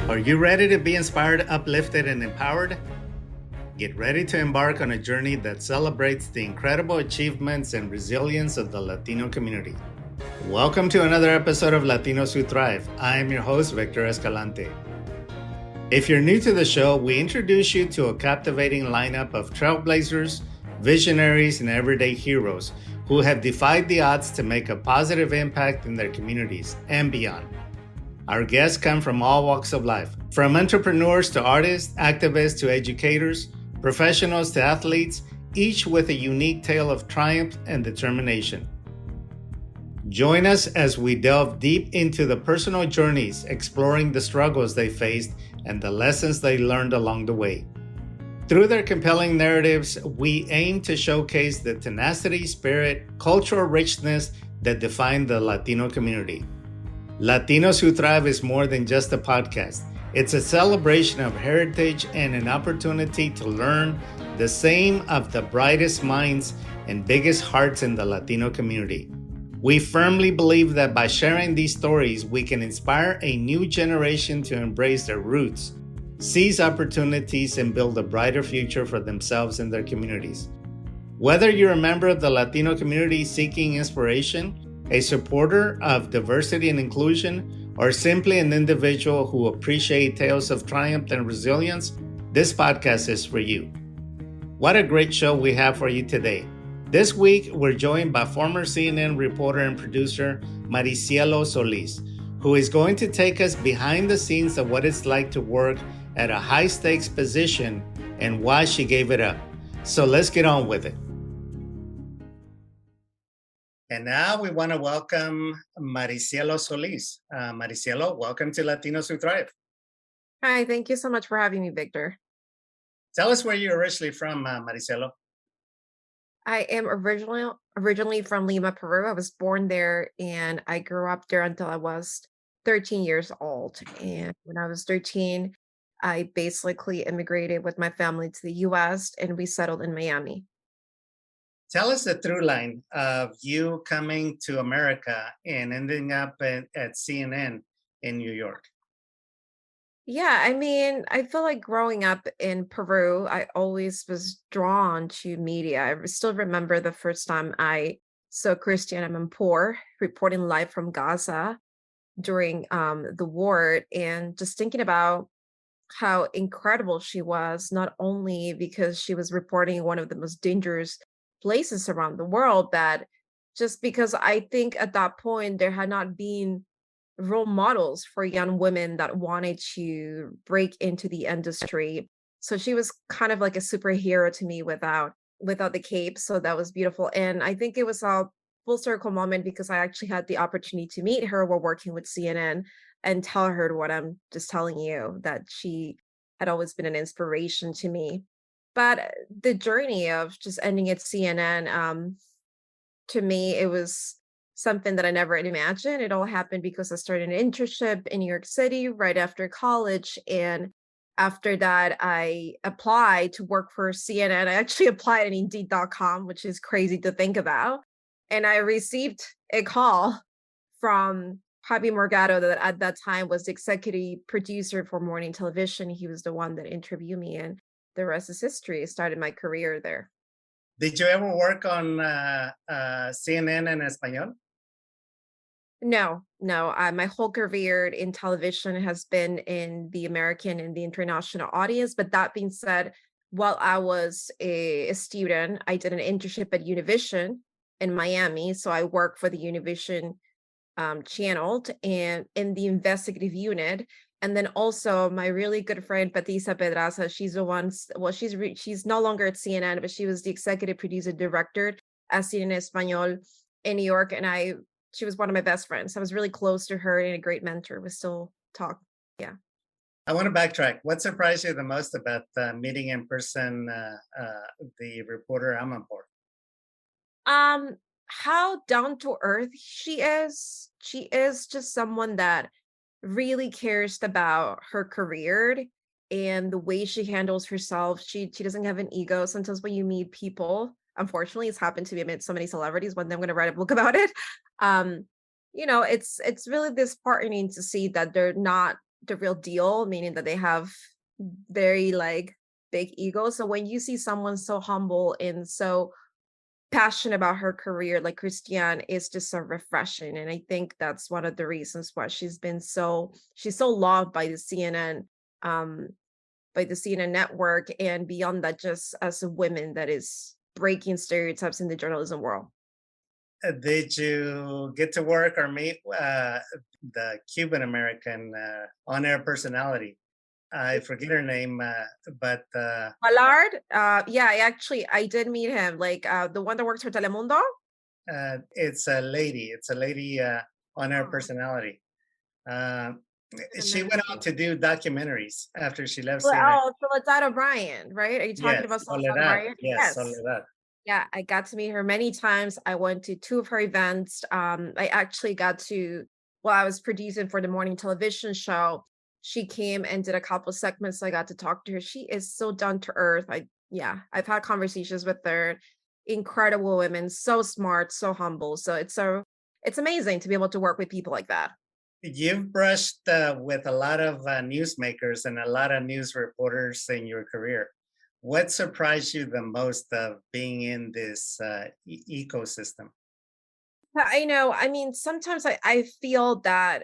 Are you ready to be inspired, uplifted, and empowered? Get ready to embark on a journey that celebrates the incredible achievements and resilience of the Latino community. Welcome to another episode of Latinos Who Thrive. I am your host, Victor Escalante. If you're new to the show, we introduce you to a captivating lineup of trailblazers, visionaries, and everyday heroes who have defied the odds to make a positive impact in their communities and beyond. Our guests come from all walks of life, from entrepreneurs to artists, activists to educators, professionals to athletes, each with a unique tale of triumph and determination. Join us as we delve deep into the personal journeys, exploring the struggles they faced and the lessons they learned along the way. Through their compelling narratives, we aim to showcase the tenacity, spirit, cultural richness that define the Latino community. Latinos Who Thrive is more than just a podcast. It's a celebration of heritage and an opportunity to learn the same of the brightest minds and biggest hearts in the Latino community. We firmly believe that by sharing these stories, we can inspire a new generation to embrace their roots, seize opportunities, and build a brighter future for themselves and their communities. Whether you're a member of the Latino community seeking inspiration, a supporter of diversity and inclusion, or simply an individual who appreciates tales of triumph and resilience, this podcast is for you. What a great show we have for you today. This week, we're joined by former CNN reporter and producer Maricielo Solis, who is going to take us behind the scenes of what it's like to work at a high-stakes position and why she gave it up. So let's get on with it. And now we want to welcome Maricielo Solis. Maricielo, welcome to Latinos Who Thrive. Hi, thank you so much for having me, Victor. Tell us where you're originally from, Maricielo. I am originally from Lima, Peru. I was born there and I grew up there until I was 13 years old. And when I was 13, I basically immigrated with my family to the US and we settled in Miami. Tell us the through line of you coming to America and ending up at CNN in New York. Yeah, I mean, I feel like growing up in Peru, I always was drawn to media. Still remember the first time I saw Christian Amanpour reporting live from Gaza during the war, and just thinking about how incredible she was, not only because she was reporting one of the most dangerous places around the world, but just because I think at that point there had not been role models for young women that wanted to break into the industry. So she was kind of like a superhero to me without the cape. So that was beautiful. And I think it was a full circle moment because I actually had the opportunity to meet her while working with CNN and tell her what I'm just telling you, that she had always been an inspiration to me. But the journey of just ending at CNN, to me, it was something that I never had imagined. It all happened because I started an internship in New York City right after college. And after that, I applied to work for CNN. I actually applied on Indeed.com, which is crazy to think about. And I received a call from Javi Morgado, that at that time was the executive producer for morning television. He was the one that interviewed me, and the rest is history. I started my career there. Did you ever work on CNN en español? No. My whole career in television has been in the American and the international audience. But that being said, while I was a student, I did an internship at Univision in Miami. So I worked for the Univision channel and in the investigative unit. And then also my really good friend Patricia Pedraza, she's the one. Well, she's no longer at CNN, but she was the executive producer director at CNN Español in New York, and she was one of my best friends. I was really close to her and a great mentor. We still talk. Yeah. I want to backtrack. What surprised you the most about meeting in person the reporter Amanpour? How down to earth she is. She is just someone that really cares about her career and the way she handles herself. She doesn't have an ego. Sometimes when you meet people, unfortunately, it's happened to me amid so many celebrities. One day I'm going to write a book about it. It's really disheartening to see that they're not the real deal, meaning that they have very like big egos. So when you see someone so humble and so passionate about her career like Christiane is just so refreshing. And I think that's one of the reasons why she's so loved um by the CNN network and beyond that, just as a woman that is breaking stereotypes in the journalism world. Did you get to work or meet the Cuban American on-air personality? I forget her name, but Ballard, yeah, I did meet him, like the one that works for Telemundo. it's a lady. It's a lady on-air Oh, personality. Uh, I can she went on imagine. to do documentaries after she left Well, CNN. oh, Soledad O'Brien, right? Are you talking Yes, about Soledad Soledad. O'Brien? Yes, Yes. Soledad. Yeah, I got to meet her many times. I went to 2 of her events. I actually got to while I was producing for the morning television show, she came and did a couple segments, so I got to talk to her. She is so down to earth. I've had conversations with her. Incredible women, so smart, so humble. So it's amazing to be able to work with people like that. You've brushed with a lot of newsmakers and a lot of news reporters in your career. What surprised you the most of being in this ecosystem? I know. I mean, sometimes I feel that,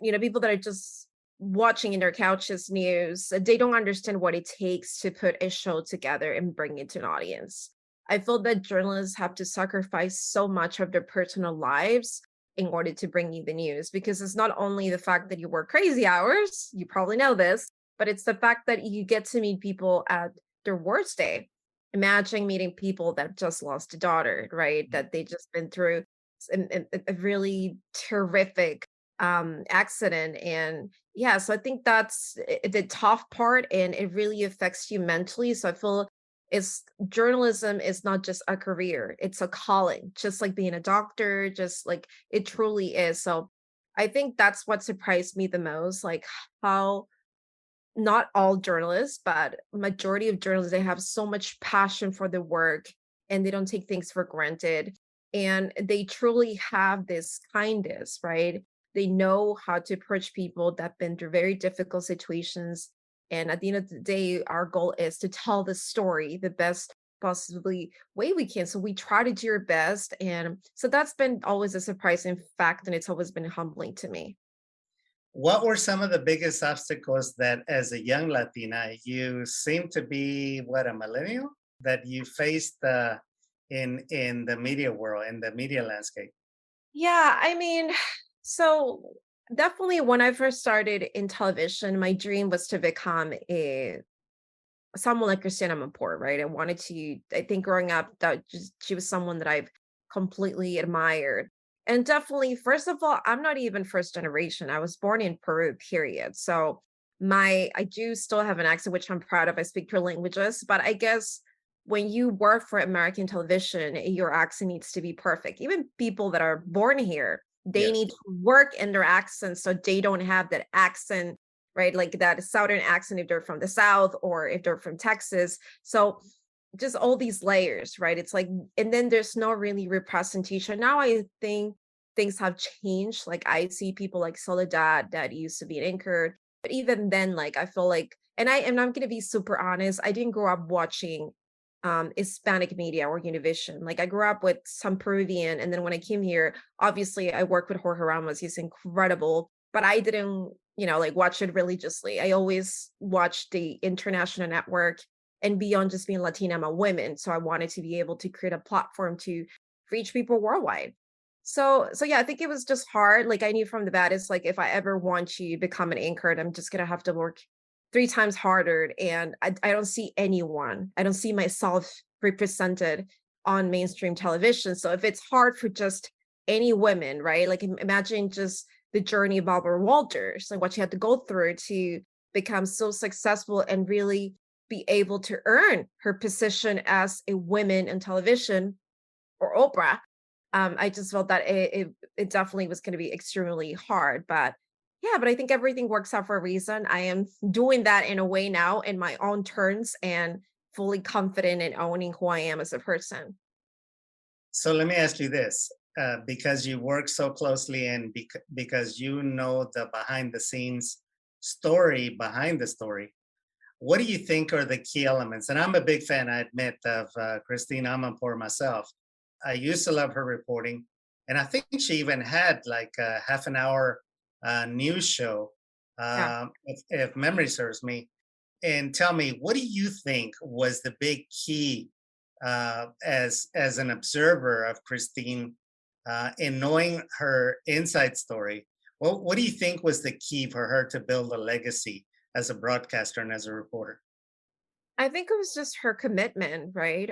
people that are just watching in their couches news, they don't understand what it takes to put a show together and bring it to an audience. I feel that journalists have to sacrifice so much of their personal lives in order to bring you the news because it's not only the fact that you work crazy hours, you probably know this, but it's the fact that you get to meet people at their worst day. Imagine meeting people that just lost a daughter, right? That they just been through a really terrific accident. And yeah, so I think that's the tough part, and it really affects you mentally. So I feel it's journalism is not just a career, it's a calling, just like being a doctor, just like it truly is. So I think that's what surprised me the most, like how not all journalists, but majority of journalists, they have so much passion for the work and they don't take things for granted. And they truly have this kindness, right? They know how to approach people that've been through very difficult situations. And at the end of the day, our goal is to tell the story the best possibly way we can. So we try to do our best. And so that's been always a surprising fact. And it's always been humbling to me. What were some of the biggest obstacles that, as a young Latina, you seem to be what, a millennial, that you faced in the media world, in the media landscape? Yeah, I mean, so definitely when I first started in television, my dream was to become a someone like Christina Amanpour, right? I think growing up that just she was someone that I've completely admired. And definitely, first of all, I'm not even first generation. I was born in Peru, period. So I do still have an accent, which I'm proud of. I speak 3 languages, but I guess when you work for American television, your accent needs to be perfect. Even people that are born here, they Yes. need to work in their accent so they don't have that accent, right? Like that southern accent if they're from the South or if they're from Texas. So just all these layers, right? It's like, and then there's no really representation. Now I think things have changed. Like I see people like Soledad that used to be an anchor, but even then, like I feel like, I'm gonna be super honest, I didn't grow up watching Hispanic media or Univision. Like I grew up with some Peruvian, and then when I came here, obviously I worked with Jorge Ramos. He's incredible, but I didn't, like watch it religiously. I always watched the international network, and beyond just being Latina, I'm a woman, so I wanted to be able to create a platform to reach people worldwide. So yeah, I think it was just hard. Like I knew from the bat, it's like if I ever want to become an anchor, I'm just gonna have to work 3 times harder. And I don't see anyone, I don't see myself represented on mainstream television. So if it's hard for just any women, right? Like imagine just the journey of Barbara Walters, like what she had to go through to become so successful and really be able to earn her position as a woman in television or Oprah. I just felt that it definitely was going to be extremely hard, but yeah, but I think everything works out for a reason. I am doing that in a way now in my own terms and fully confident in owning who I am as a person. So let me ask you this, because you work so closely and because you know the behind the scenes story behind the story. What do you think are the key elements? And I'm a big fan, I admit, of Christine Amanpour myself. I used to love her reporting, and I think she even had like a half an hour news show, Yeah. if memory serves me. And tell me, what do you think was the big key as an observer of Christine in knowing her inside story? What do you think was the key for her to build a legacy as a broadcaster and as a reporter? I think it was just her commitment, right?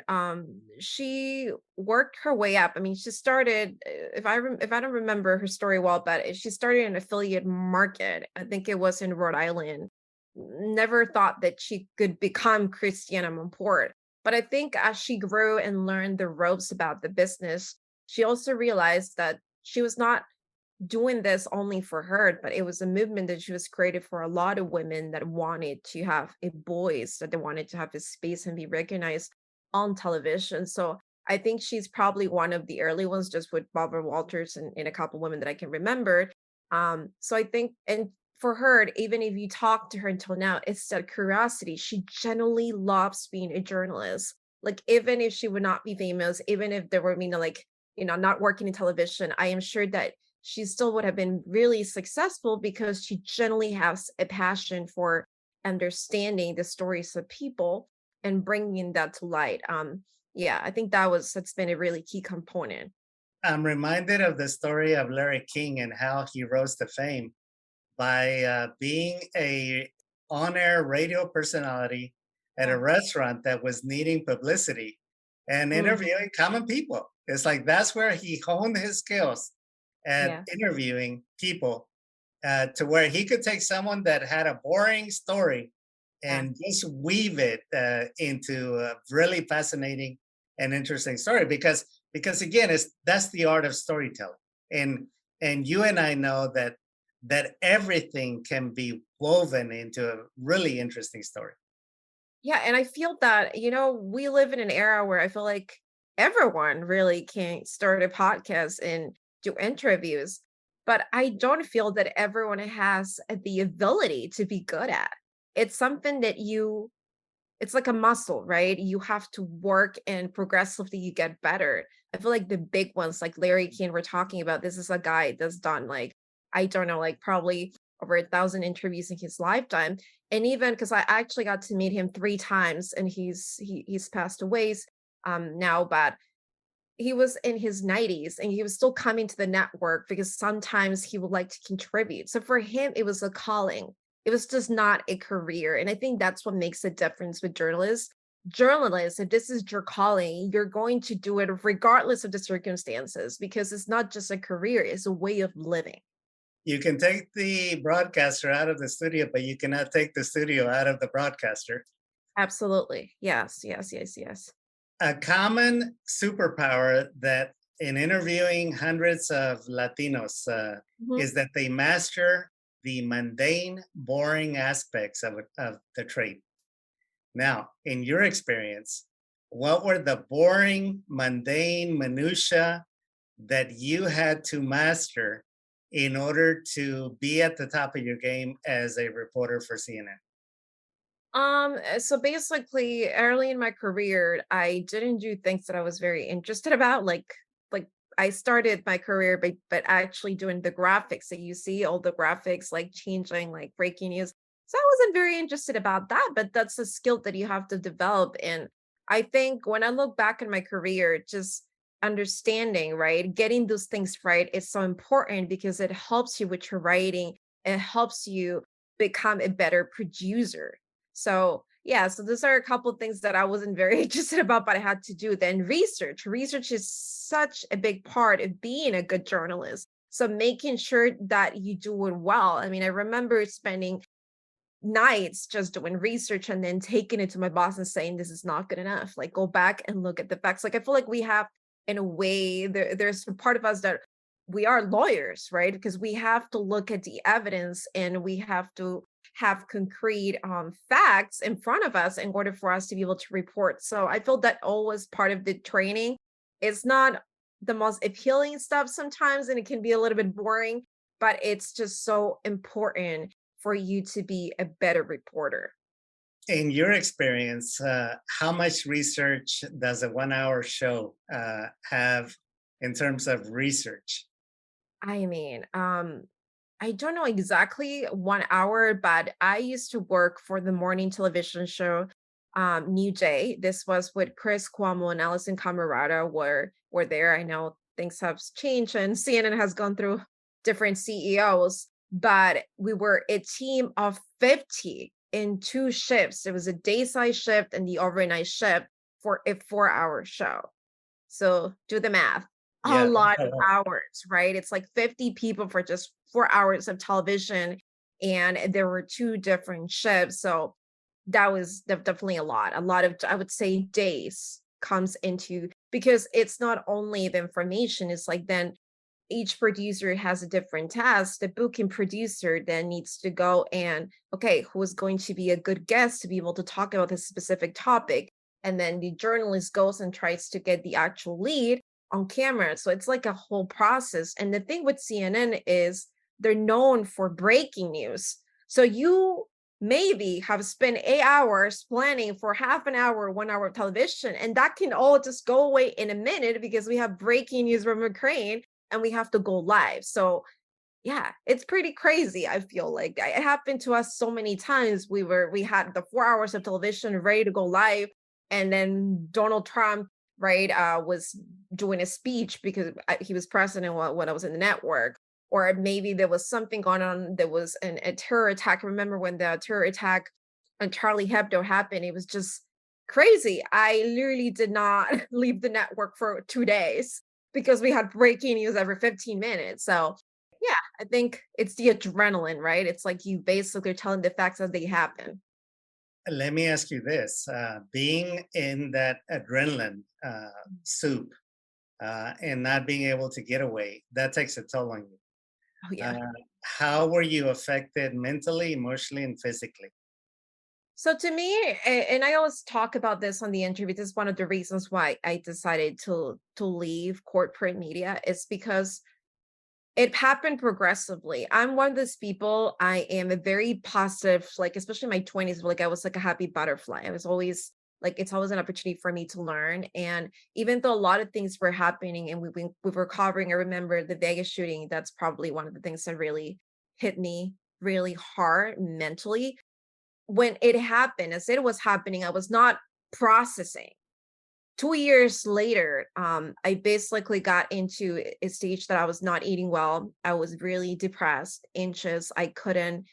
She worked her way up. I mean, she started, if I don't remember her story well, but she started an affiliate market. I think it was in Rhode Island. Never thought that she could become Christiana Montport. But I think as she grew and learned the ropes about the business, she also realized that she was not doing this only for her, but it was a movement that she was created for a lot of women that wanted to have a voice, that they wanted to have a space and be recognized on television. So I think she's probably one of the early ones, just with Barbara Walters and a couple women that I can remember. So I think, and for her, even if you talk to her until now, it's that curiosity. She genuinely loves being a journalist. Like even if she would not be famous, even if there were, like, not working in television, I am sure that she still would have been really successful because she generally has a passion for understanding the stories of people and bringing that to light. Yeah, I think that's been a really key component. I'm reminded of the story of Larry King and how he rose to fame by being a on-air radio personality at a Yeah. restaurant that was needing publicity and Mhm. interviewing common people. It's like that's where he honed his skills at Yes. interviewing people to where he could take someone that had a boring story Yeah. and just weave it into a really fascinating and interesting story because again it's that's the art of storytelling and you and I know that everything can be woven into a really interesting story. Yeah, and I feel that, we live in an era where I feel like everyone really can start a podcast and do interviews, but I don't feel that everyone has the ability to be good at. It's something that it's like a muscle, right? You have to work and progressively you get better. I feel like the big ones, like Larry King, we're talking about, this is a guy that's done like, I don't know, like probably over 1,000 interviews in his lifetime. And even because I actually got to meet him 3 times and he's passed away now, but he was in his 90s and he was still coming to the network because sometimes he would like to contribute. So for him, it was a calling. It was just not a career. And I think that's what makes a difference with journalists. Journalists, if this is your calling, you're going to do it regardless of the circumstances because it's not just a career, it's a way of living. You can take the broadcaster out of the studio, but you cannot take the studio out of the broadcaster. Absolutely. Yes, yes, yes, yes. A common superpower that in interviewing hundreds of Latinos Mhm. is that they master the mundane, boring aspects of the trade. Now, in your experience, what were the boring, mundane minutia that you had to master in order to be at the top of your game as a reporter for CNN? So basically early in my career, I didn't do things that I was very interested about. Like I started my career but actually doing the graphics that you see, all the graphics like changing, like breaking news. So I wasn't very interested about that, but that's a skill that you have to develop. And I think when I look back in my career, just understanding, right, getting those things right is so important because it helps you with your writing. It helps you become a better producer. So, yeah, so those are a couple of things that I wasn't very interested about, but I had to do. Then research. Research is such a big part of being a good journalist. So making sure that you do it well. I mean, I remember spending nights just doing research and then taking it to my boss and saying, this is not good enough. Like, go back and look at the facts. Like, I feel like we have, in a way, there's a part of us that we are lawyers, right? Because we have to look at the evidence and we have to have concrete facts in front of us in order for us to be able to report. So I feel that always part of the training. It's not the most appealing stuff sometimes, and it can be a little bit boring, but it's just so important for you to be a better reporter. In your experience, how much research does a 1 hour show have in terms of research? I mean, I don't know exactly 1 hour, but I used to work for the morning television show, New Day. This was with Chris Cuomo and Alison Camerata were there. I know things have changed and CNN has gone through different CEOs, but we were a team of 50 in two shifts. It was a dayside shift and the overnight shift for a 4 hour show. So do the math. A Yeah. lot of hours, right? It's like 50 people for just 4 hours of television. And there were two different shifts. So that was definitely a lot. A lot of, I would say, days comes into because it's not only the information, it's like then each producer has a different task. The booking producer then needs to go and, okay, who is going to be a good guest to be able to talk about this specific topic? And then the journalist goes and tries to get the actual lead on camera. So it's like a whole process. And the thing with CNN is they're known for breaking news. So you maybe have spent 8 hours planning for half an hour, 1 hour of television, and that can all just go away in a minute because we have breaking news from Ukraine and we have to go live. So yeah, it's pretty crazy. I feel like it happened to us so many times. We had the 4 hours of television ready to go live, and then Donald Trump, right, was doing a speech because he was president when I was in the network. Or maybe there was something going on. There was a terror attack. Remember when the terror attack on Charlie Hebdo happened? It was just crazy. I literally did not leave the network for 2 days because we had breaking news every 15 minutes. So yeah, I think it's the adrenaline, right? It's like you basically are telling the facts as they happen. Let me ask you this: being in that adrenaline soup and not being able to get away, that takes a toll on you. Oh yeah. Uh, how were you affected mentally, emotionally, and physically? So to me, and I always talk about this on the interview, this is one of the reasons why I decided to leave corporate media is because it happened progressively. I'm one of those people, I am a very positive, like, especially in my 20s, like I was like a happy butterfly. I was always like, it's always an opportunity for me to learn. And even though a lot of things were happening and we were covering, I remember the Vegas shooting, that's probably one of the things that really hit me really hard mentally. When it happened, as it was happening, I was not processing. 2 years later, I basically got into a stage that I was not eating well. I was really depressed, anxious. I couldn't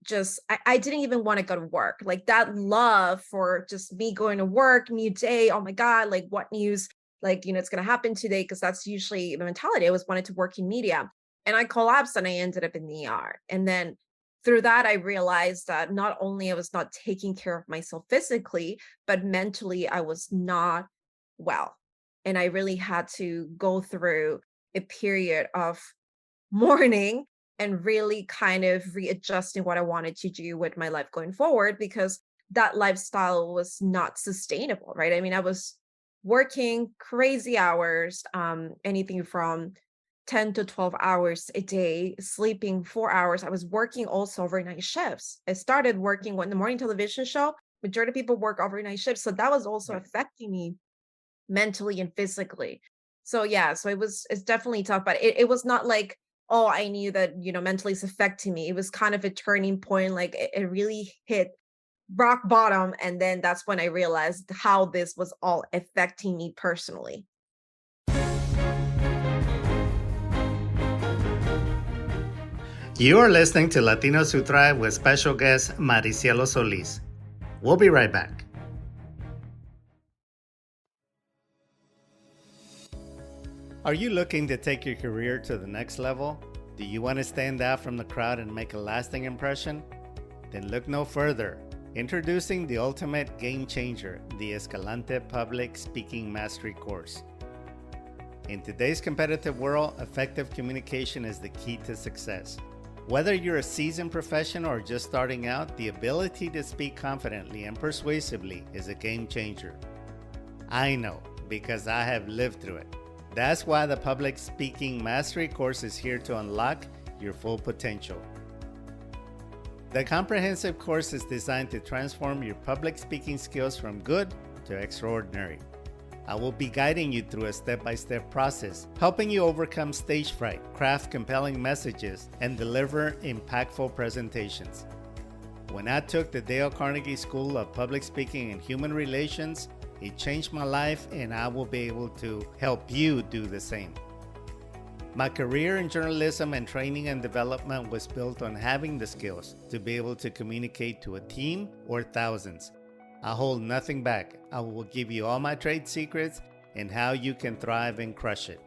just, I didn't even want to go to work. Like that love for just me going to work, new day. Oh my God, like what news? Like, it's going to happen today. Cause that's usually the mentality. I was wanted to work in media and I collapsed and I ended up in the ER. And then through that, I realized that not only I was not taking care of myself physically, but mentally I was not well. And I really had to go through a period of mourning and really kind of readjusting what I wanted to do with my life going forward because that lifestyle was not sustainable, right? I mean, I was working crazy hours, anything from 10 to 12 hours a day, sleeping 4 hours. I was working also overnight shifts. I started working when the morning television show, majority of people work overnight shifts. So that was also Right. affecting me mentally and physically. So yeah, so it's definitely tough, but it was not like, oh, I knew that, mentally it's affecting me. It was kind of a turning point. Like it really hit rock bottom. And then that's when I realized how this was all affecting me personally. You are listening to Latinos Who Thrive with special guest Maricielo Solis. We'll be right back. Are you looking to take your career to the next level? Do you want to stand out from the crowd and make a lasting impression? Then look no further. Introducing the ultimate game changer, the Escalante Public Speaking Mastery Course. In today's competitive world, effective communication is the key to success. Whether you're a seasoned professional or just starting out, the ability to speak confidently and persuasively is a game changer. I know, because I have lived through it. That's why the Public Speaking Mastery Course is here to unlock your full potential. The comprehensive course is designed to transform your public speaking skills from good to extraordinary. I will be guiding you through a step-by-step process, helping you overcome stage fright, craft compelling messages, and deliver impactful presentations. When I took the Dale Carnegie School of Public Speaking and Human Relations, it changed my life, and I will be able to help you do the same. My career in journalism and training and development was built on having the skills to be able to communicate to a team or thousands. I hold nothing back. I will give you all my trade secrets and how you can thrive and crush it.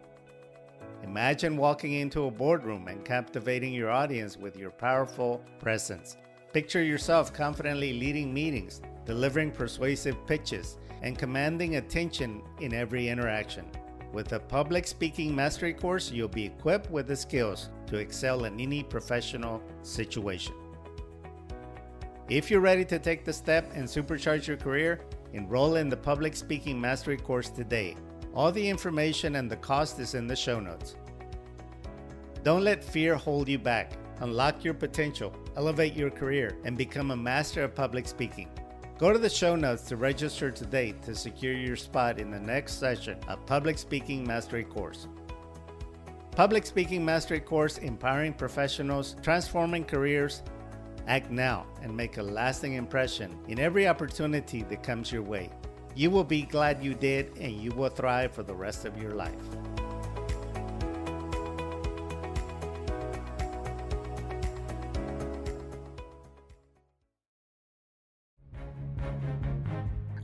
Imagine walking into a boardroom and captivating your audience with your powerful presence. Picture yourself confidently leading meetings, delivering persuasive pitches, and commanding attention in every interaction. With a public speaking mastery course, you'll be equipped with the skills to excel in any professional situation. If you're ready to take the step and supercharge your career, enroll in the Public Speaking Mastery course today. All the information and the cost is in the show notes. Don't let fear hold you back. Unlock your potential, elevate your career, and become a master of public speaking. Go to the show notes to register today to secure your spot in the next session of Public Speaking Mastery course. Public Speaking Mastery course, empowering professionals, transforming careers. Act now and make a lasting impression in every opportunity that comes your way. You will be glad you did, and you will thrive for the rest of your life.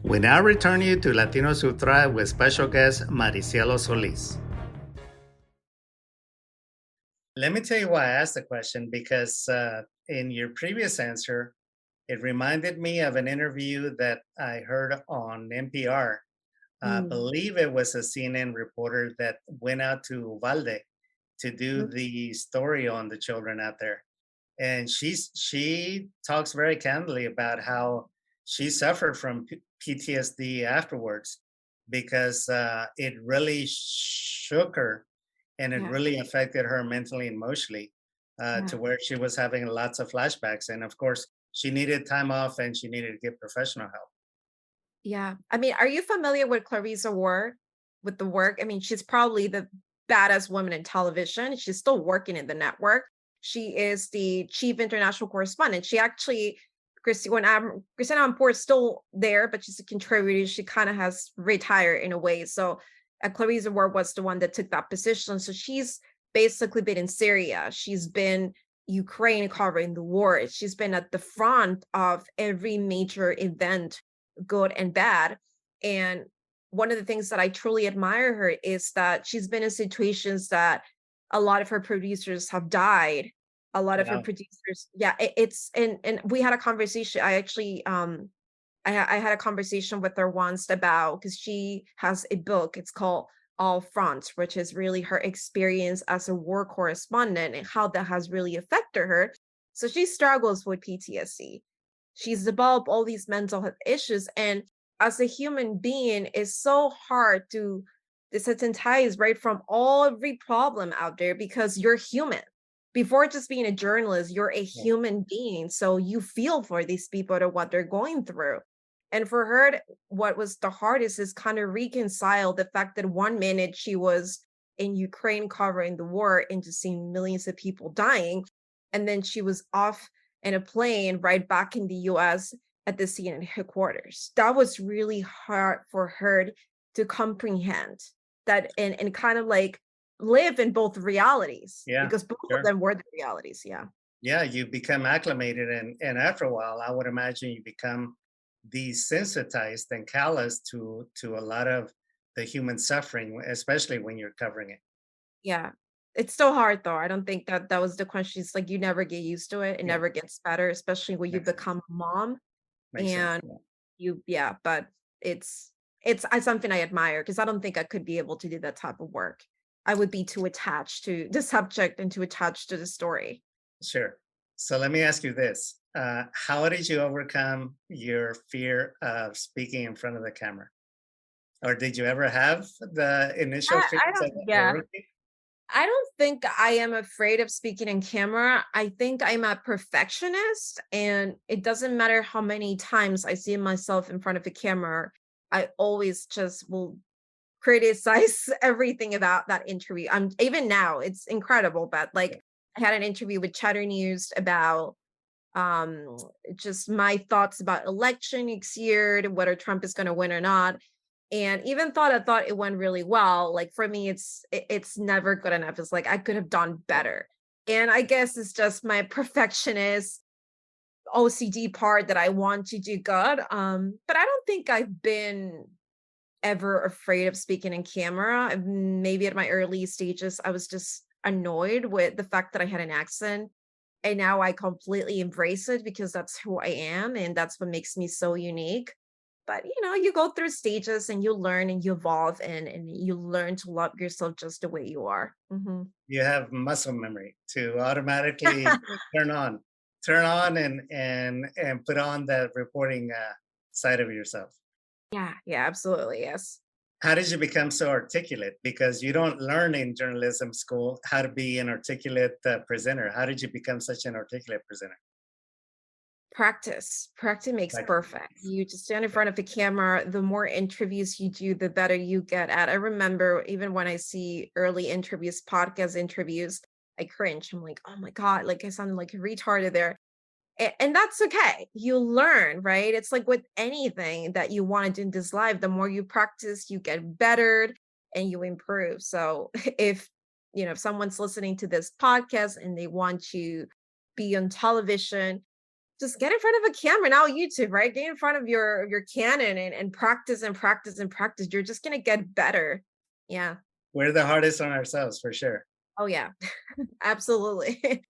We now return you to Latinos Who Thrive with special guest Maricielo Solis. Let me tell you why I asked the question, because in your previous answer, it reminded me of an interview that I heard on NPR. I Mm, believe it was a CNN reporter that went out to Uvalde to do mm, the story on the children out there. And she talks very candidly about how she suffered from PTSD afterwards, because it really shook her, and it yeah, really affected her mentally and emotionally, yeah, to where she was having lots of flashbacks. And of course, she needed time off and she needed to get professional help. yeah. I mean, are you familiar with Clarissa Ward with the work? I mean, she's probably the baddest woman in television. She's still working in the network. She is the chief international correspondent. She actually, Christina Ampor is still there, but she's a contributor. She kind of has retired in a way. So Clarissa Ward was the one that took that position. So she's basically been in Syria. She's been Ukraine covering the war. She's been at the front of every major event, good and bad. And one of the things that I truly admire her is that she's been in situations that a lot of her producers have died. A lot of her Wow. producers, yeah, it's and we had a conversation. I actually I had a conversation with her once about, because she has a book. It's called All Fronts, which is really her experience as a war correspondent and how that has really affected her. So she struggles with PTSD. She's developed all these mental health issues. And as a human being, it's so hard to desensitize right from every problem out there, because you're human. Before just being a journalist, you're a Yeah. human being. So you feel for these people to what they're going through. And for her, what was the hardest is kind of reconcile the fact that one minute she was in Ukraine covering the war and just seeing millions of people dying. And then she was off in a plane right back in the US at the CNN headquarters. That was really hard for her to comprehend that, and kind of like live in both realities, Yeah, because both of sure. them were the realities. Yeah. Yeah, you become acclimated, and after a while, I would imagine you become desensitized and callous to a lot of the human suffering, especially when you're covering it. Yeah. It's still hard though. I don't think that that was the question. It's like you never get used to it. It Yeah, never gets better, especially when you makes sense. become a mom Makes sense. and Yeah. yeah, but it's something I admire, because I don't think I could be able to do that type of work. I would be too attached to the subject and too attached to the story. Sure. So let me ask you this. How did you overcome your fear of speaking in front of the camera? Or did you ever have the initial I fears don't, of yeah. everything? I don't think I am afraid of speaking in camera. I think I'm a perfectionist, and it doesn't matter how many times I see myself in front of the camera. I always just will criticize everything about that interview. Even now, it's incredible, but like I had an interview with Chatter News about um just my thoughts about election next year, to whether Trump is going to win or not. And even thought I thought it went really well. Like for me, it's never good enough. It's like I could have done better. And I guess it's just my perfectionist OCD part that I want to do good. But I don't think I've been ever afraid of speaking in camera. Maybe at my early stages, I was just annoyed with the fact that I had an accent. And now I completely embrace it because that's who I am and that's what makes me so unique. But you go through stages and you learn and you evolve and you learn to love yourself just the way you are. You have muscle memory to automatically turn on, turn on, and put on that reporting side of yourself. Yeah, yeah, absolutely. Yes. How did you become so articulate? Because you don't learn in journalism school how to be an articulate presenter. How did you become such an articulate presenter? Practice. Practice makes Like, perfect. You just stand in front of the camera. The more interviews you do, the better you get at. I remember even when I see early interviews, podcast interviews, I cringe. I'm like, oh my God, like I sounded like a retarded there. And that's okay. You learn, right? It's like with anything that you want to do in this life, the more you practice, you get better and you improve. So if someone's listening to this podcast and they want to be on television, just get in front of a camera now YouTube, right? Get in front of your Canon and practice and practice and practice. You're just gonna get better. Yeah. we're the hardest on ourselves for sure. Oh yeah. Absolutely.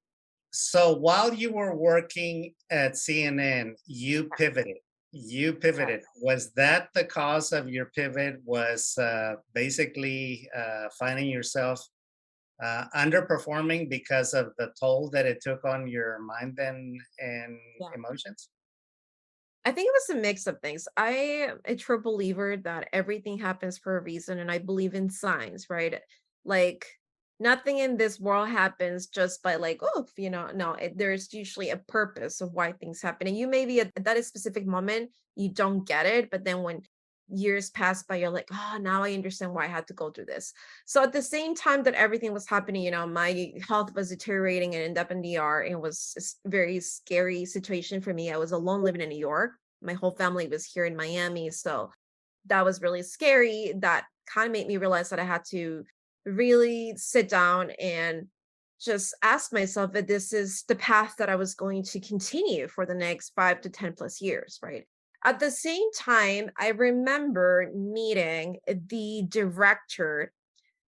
So while you were working at CNN, you Yeah. pivoted. You pivoted. Yes. Was that the cause of your pivot? Was basically finding yourself underperforming because of the toll that it took on your mind and Yeah. emotions? I think it was a mix of things. I am a true believer that everything happens for a reason, and I believe in signs, right? Like nothing in this world happens just by like, oh, no, there's usually a purpose of why things happen. And you maybe at that specific moment, you don't get it. But then when years pass by, you're like, oh, now I understand why I had to go through this. So at the same time that everything was happening, my health was deteriorating and ended up in DR. It was a very scary situation for me. I was alone living in New York. My whole family was here in Miami. So that was really scary. That kind of made me realize that I had to really sit down and just ask myself if this is the path that I was going to continue for the next 5 to 10 plus years, right? At the same time, I remember meeting the director.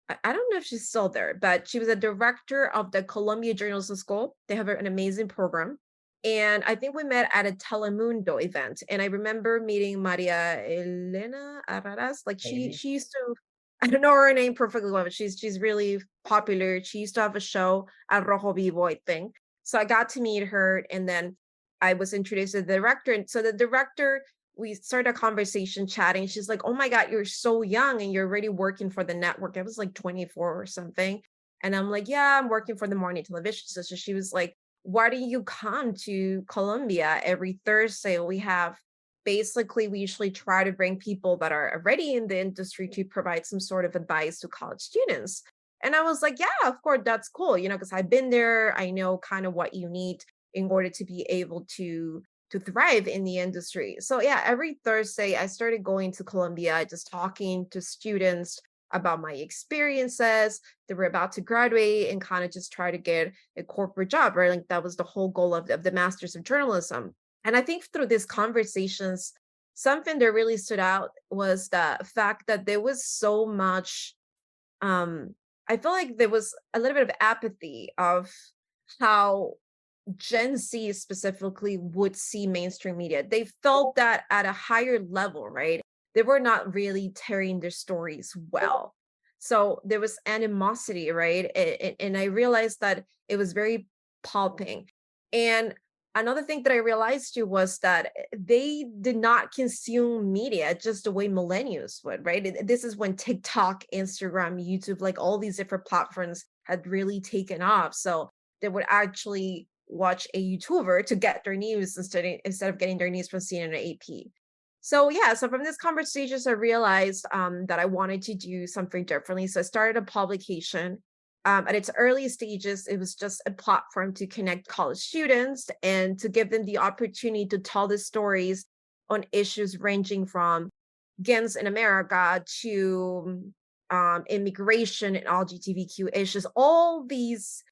I don't know if she's still there, but she was a director of the Columbia Journalism School. They have an amazing program. And I think we met at a Telemundo event. And I remember meeting Maria Elena Arraras. Like Mhm. she used to, I don't know her name perfectly well, but she's really popular. She used to have a show at Rojo Vivo, I think. So I got to meet her, and then I was introduced to the director. And so the director, we started a conversation chatting. She's like, "Oh my God, you're so young and you're already working for the network." I was like 24 or something. And I'm like, "Yeah, I'm working for the morning television." So she was like, "Why do you come to Colombia every Thursday? We usually try to bring people that are already in the industry to provide some sort of advice to college students." And I was like, "Yeah, of course, that's cool, because I've been there. I know kind of what you need in order to be able to thrive in the industry." So yeah, every Thursday I started going to Colombia, just talking to students about my experiences. They were about to graduate and kind of just try to get a corporate job, right? Like that was the whole goal of the Masters of Journalism. And I think through these conversations, something that really stood out was the fact that there was so much um I feel like there was a little bit of apathy of how Gen Z specifically would see mainstream media. They felt that at a higher level, right? They were not really telling their stories well. So there was animosity, right? And I realized that it was very palping. And another thing that I realized too was that they did not consume media just the way millennials would, right? This is when TikTok, Instagram, YouTube, like all these different platforms had really taken off. So they would actually watch a YouTuber to get their news instead of getting their news from CNN or AP. So yeah, so from this conversations, I realized that I wanted to do something differently. So I started a publication. At its early stages, it was just a platform to connect college students and to give them the opportunity to tell the stories on issues ranging from gangs in America to immigration and LGBTQ issues, all these,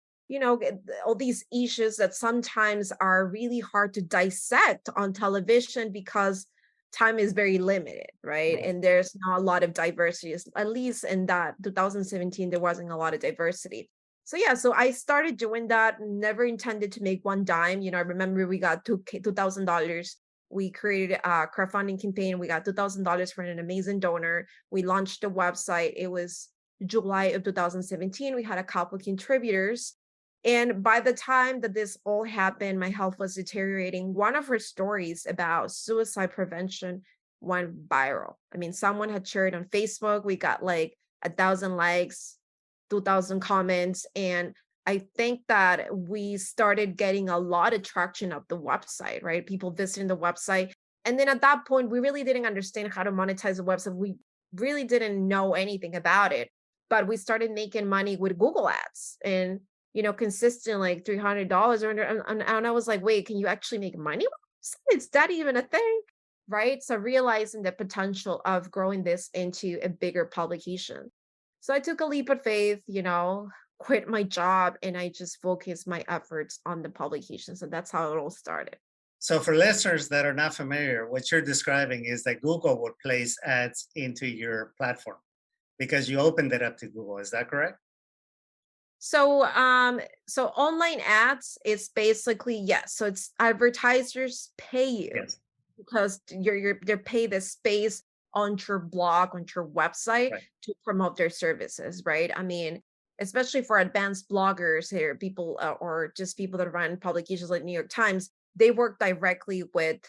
all these issues that sometimes are really hard to dissect on television because time is very limited, right? Right. And there's not a lot of diversity. At least in that 2017, there wasn't a lot of diversity. So yeah, so I started doing that. Never intended to make one dime. I remember we got $2,000. We created a crowdfunding campaign. We got $2,000 from an amazing donor. We launched the website. It was July of 2017. We had a couple contributors. And by the time that this all happened, my health was deteriorating. One of her stories about suicide prevention went viral. I mean, someone had shared on Facebook. We got like 1,000 likes, 2,000 comments. And I think that we started getting a lot of traction of the website, right? People visiting the website. And then at that point, we really didn't understand how to monetize the website. We really didn't know anything about it. But we started making money with Google ads and consistent like $300 or and I was like, wait, can you actually make money? Is that even a thing? Right. So realizing the potential of growing this into a bigger publication. So I took a leap of faith, quit my job, and I just focused my efforts on the publication. So that's how it all started. So, for listeners that are not familiar, what you're describing is that Google would place ads into your platform because you opened it up to Google. Is that correct? So online ads is basically, yes. So it's advertisers pay you Yes. because they're paid the space on your blog, on your website Right. to promote their services, right? I mean, especially for advanced bloggers here, people or just people that run publications like New York Times, they work directly with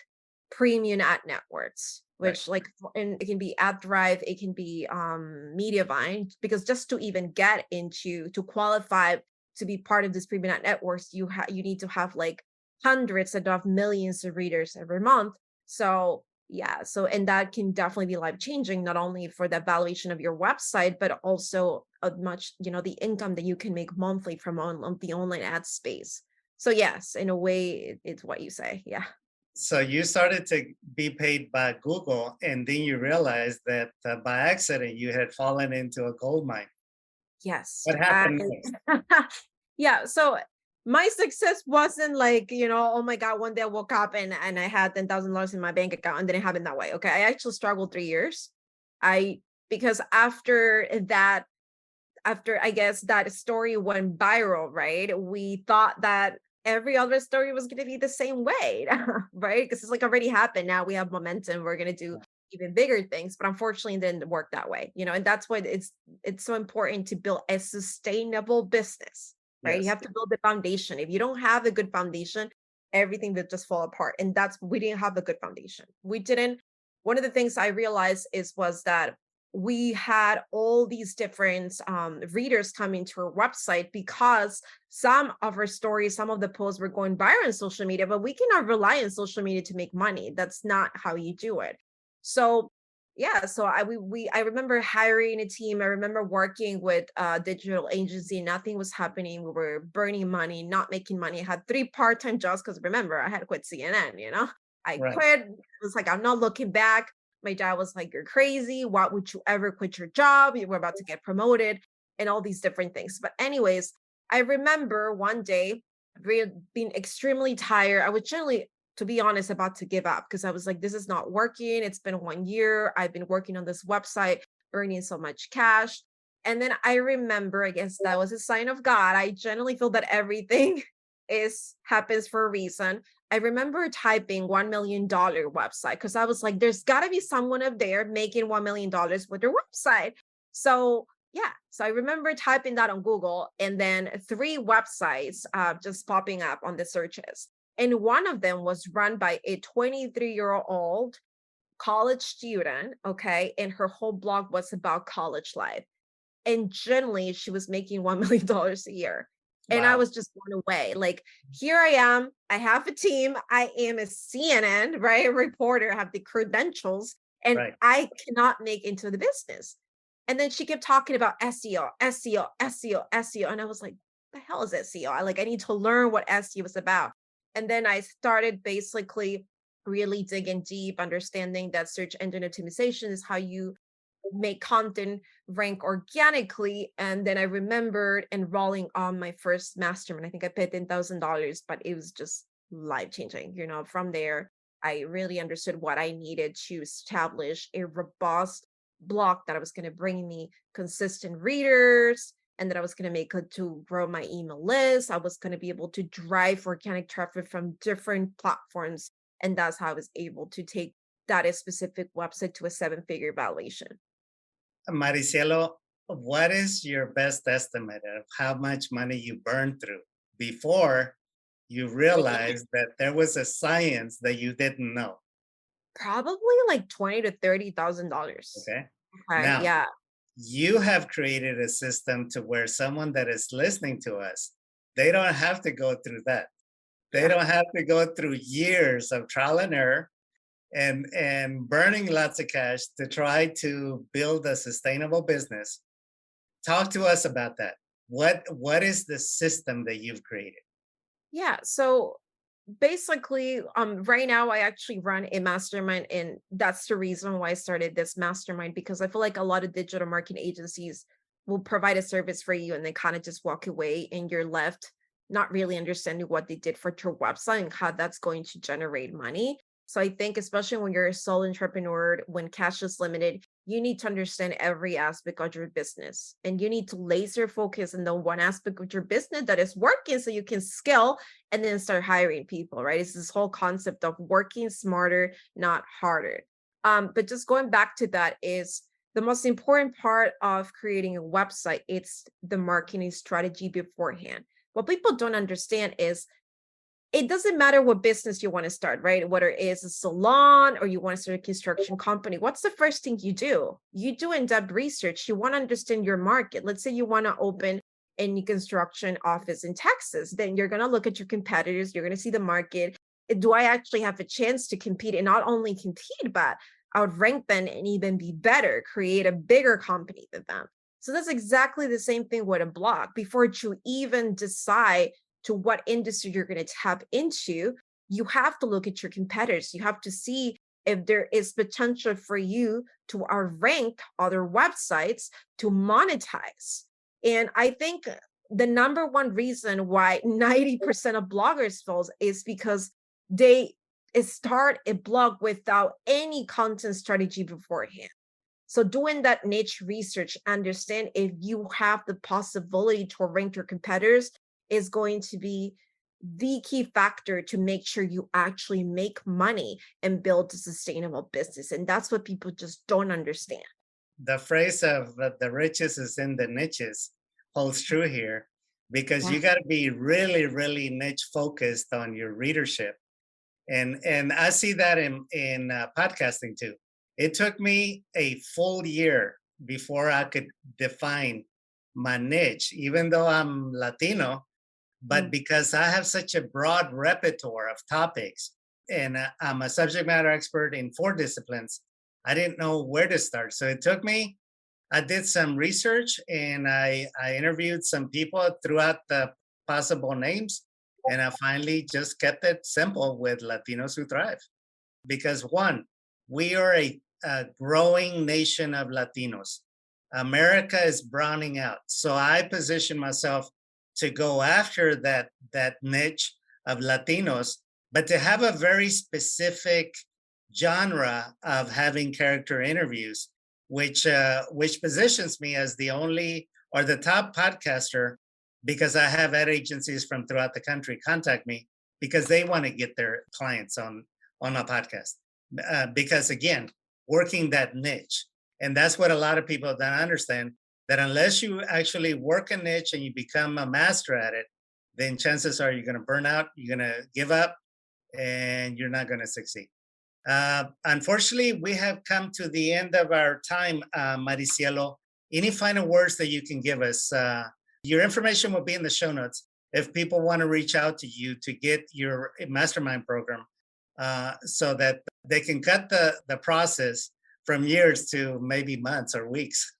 premium ad networks, Right. which and it can be AdThrive, it can be Mediavine, because just to even get into to qualify to be part of this premium ad networks, you need to have like hundreds of millions of readers every month. So yeah, so and that can definitely be life changing, not only for the valuation of your website, but also a much, the income that you can make monthly from on the online ad space. So yes, in a way, it's what you say. Yeah. So, you started to be paid by Google, and then you realized that by accident you had fallen into a gold mine. Yes. What happened next? Yeah. So my success wasn't like, oh my God, one day I woke up and I had $10,000 in my bank account, and didn't happen that way. Okay. I actually struggled 3 years. I, because after I guess that story went viral, right? We thought that every other story was going to be the same way, right? Because it's like already happened. Now we have momentum. We're going to do even bigger things, but unfortunately, it didn't work that way. And that's why it's so important to build a sustainable business, right? You Yes. have to build the foundation. If you don't have a good foundation, everything will just fall apart. And that's we didn't have a good foundation. We didn't. One of the things I realized was that we had all these different readers coming to our website because some of our stories, some of the posts were going viral on social media, but we cannot rely on social media to make money. That's not how you do it. So yeah, so I remember hiring a team. I remember working with a digital agency. Nothing was happening. We were burning money, not making money. I had 3 part-time jobs because remember, I had to quit CNN. I Right. quit. It was like, I'm not looking back. My dad was like, "You're crazy. Why would you ever quit your job? You were about to get promoted," and all these different things. But, anyways, I remember one day being extremely tired. I was generally, to be honest, about to give up because I was like, this is not working. It's been 1 year. I've been working on this website, earning so much cash. And then I remember, I guess that was a sign of God. I generally feel that everything is happens for a reason. I remember typing $1 million website because I was like, there's got to be someone up there making $1 million with their website. So, yeah. So I remember typing that on Google and then 3 websites just popping up on the searches. And one of them was run by a 23-year-old college student. Okay. And her whole blog was about college life. And generally, she was making $1 million a year. And I Wow. was just blown away. Like, here I am. I have a team. I am a CNN, right? A reporter, I have the credentials, and Right. I cannot make into the business. And then she kept talking about SEO, SEO, SEO, SEO. And I was like, the hell is SEO? I need to learn what SEO is about. And then I started basically really digging deep, understanding that search engine optimization is how you make content rank organically. And then I remembered enrolling on my first mastermind. I think I paid $10,000, but it was just life changing. From there, I really understood what I needed to establish a robust blog that I was going to bring me consistent readers and that I was going to make it to grow my email list. I was going to be able to drive organic traffic from different platforms. And that's how I was able to take that specific website to a seven-figure valuation. Maricielo, what is your best estimate of how much money you burned through before you realized that there was a science that you didn't know? Probably like 20 to $30,000. Okay. Okay, Now, yeah, you have created a system to where someone that is listening to us, they don't have to go through that. They yeah. don't have to go through years of trial and error and burning lots of cash to try to build a sustainable business. Talk to us about that. What is the system that you've created? Yeah, so basically, right now I actually run a mastermind, and that's the reason why I started this mastermind, because I feel like a lot of digital marketing agencies will provide a service for you and they kind of just walk away and you're left not really understanding what they did for your website and how that's going to generate money. So I think especially when you're a sole entrepreneur, when cash is limited, you need to understand every aspect of your business and you need to laser focus on the one aspect of your business that is working so you can scale and then start hiring people, right? It's this whole concept of working smarter, not harder. But just going back to that is the most important part of creating a website, it's the marketing strategy beforehand. What people don't understand is it doesn't matter what business you want to start, right? Whether it is a salon or you want to start a construction company, what's the first thing you do? You do in-depth research. You want to understand your market. Let's say you want to open any construction office in Texas, then you're going to look at your competitors. You're going to see the market. Do I actually have a chance to compete and not only compete, but outrank them and even be better, create a bigger company than them? So that's exactly the same thing with a blog. Before you even decide to what industry you're going to tap into, you have to look at your competitors. You have to see if there is potential for you to outrank other websites to monetize. And I think the number one reason why 90% of bloggers fails is because they start a blog without any content strategy beforehand. So doing that niche research, understand if you have the possibility to rank your competitors is going to be the key factor to make sure you actually make money and build a sustainable business. And that's what people just don't understand. The phrase of the riches is in the niches holds true here because Yeah. you got to be really, really niche focused on your readership. And I see that in podcasting too. It took me a full year before I could define my niche, even though I'm Latino, but Mm. because I have such a broad repertoire of topics and I'm a subject matter expert in four disciplines, I didn't know where to start. So it took me, I did some research and I interviewed some people throughout the possible names. And I finally just kept it simple with Latinos Who Thrive. Because one, we are a growing nation of Latinos. America is browning out. So I position myself to go after that niche of Latinos, but to have a very specific genre of having character interviews, which positions me as the only or the top podcaster because I have ad agencies from throughout the country contact me because they want to get their clients on a podcast. Because again, working that niche, and that's what a lot of people don't understand, that unless you actually work a niche and you become a master at it, then chances are you're going to burn out, you're going to give up, and you're not going to succeed. Unfortunately, we have come to the end of our time, Maricielo. any final words that you can give us? Your information will be in the show notes if people want to reach out to you to get your mastermind program, so that they can cut the process from years to maybe months or weeks.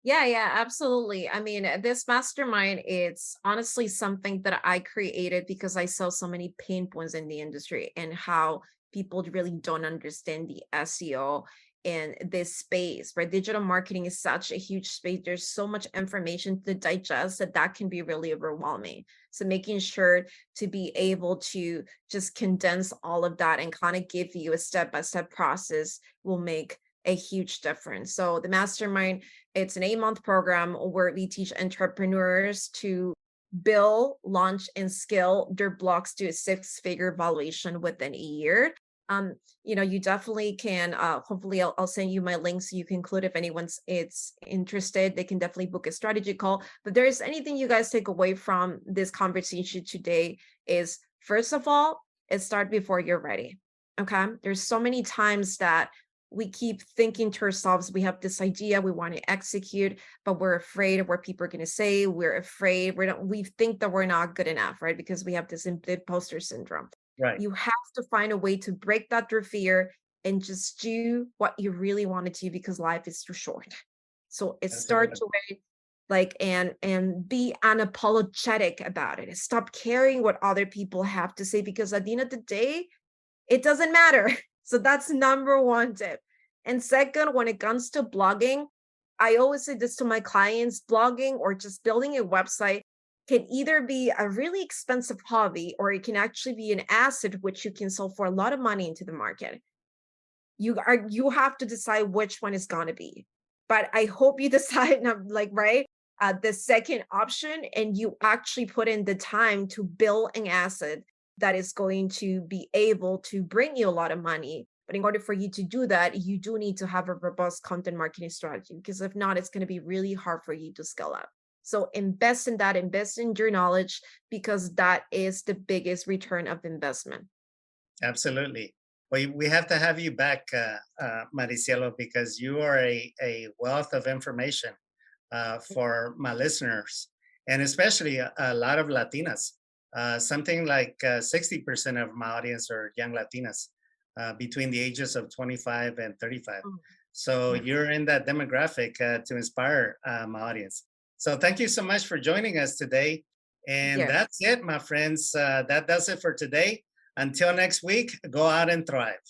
Yeah, yeah, absolutely. I mean, this mastermind, it's honestly something that I created because I saw so many pain points in the industry and how people really don't understand the SEO in this space, right? Digital marketing is such a huge space. There's so much information to digest that that can be really overwhelming. So making sure to be able to just condense all of that and kind of give you a step-by-step process will make a huge difference. So the mastermind, it's an 8-month program where we teach entrepreneurs to build, launch, and scale their blogs to a six-figure valuation within a year. You definitely can. Hopefully, I'll send you my link so you can include if anyone's it's interested. They can definitely book a strategy call. But there's anything you guys take away from this conversation today is first of all, it start before you're ready. Okay, there's so many times that we keep thinking to ourselves, we have this idea we want to execute, but we're afraid of what people are going to say. We're afraid we think that we're not good enough, right? Because we have this imposter syndrome. Right. You have to find a way to break that through fear and just do what you really want to do because life is too short. So it starts Absolutely. with like and be unapologetic about it. Stop caring what other people have to say because at the end of the day, it doesn't matter. So that's number one tip. And second, when it comes to blogging, I always say this to my clients, blogging or just building a website can either be a really expensive hobby or it can actually be an asset which you can sell for a lot of money into the market. You have to decide which one is going to be. But I hope you decide like right the second option and you actually put in the time to build an asset that is going to be able to bring you a lot of money. But in order for you to do that, you do need to have a robust content marketing strategy because if not, it's going to be really hard for you to scale up. So invest in that, invest in your knowledge because that is the biggest return of investment. Absolutely. We have to have you back, Maricielo, because you are a wealth of information for my listeners, and especially a lot of Latinas. Something like 60% of my audience are young Latinas between the ages of 25 and 35. Mm, So yeah. you're in that demographic to inspire my audience. So thank you so much for joining us today. And Yes. that's it, my friends. That does it for today. Until next week, go out and thrive.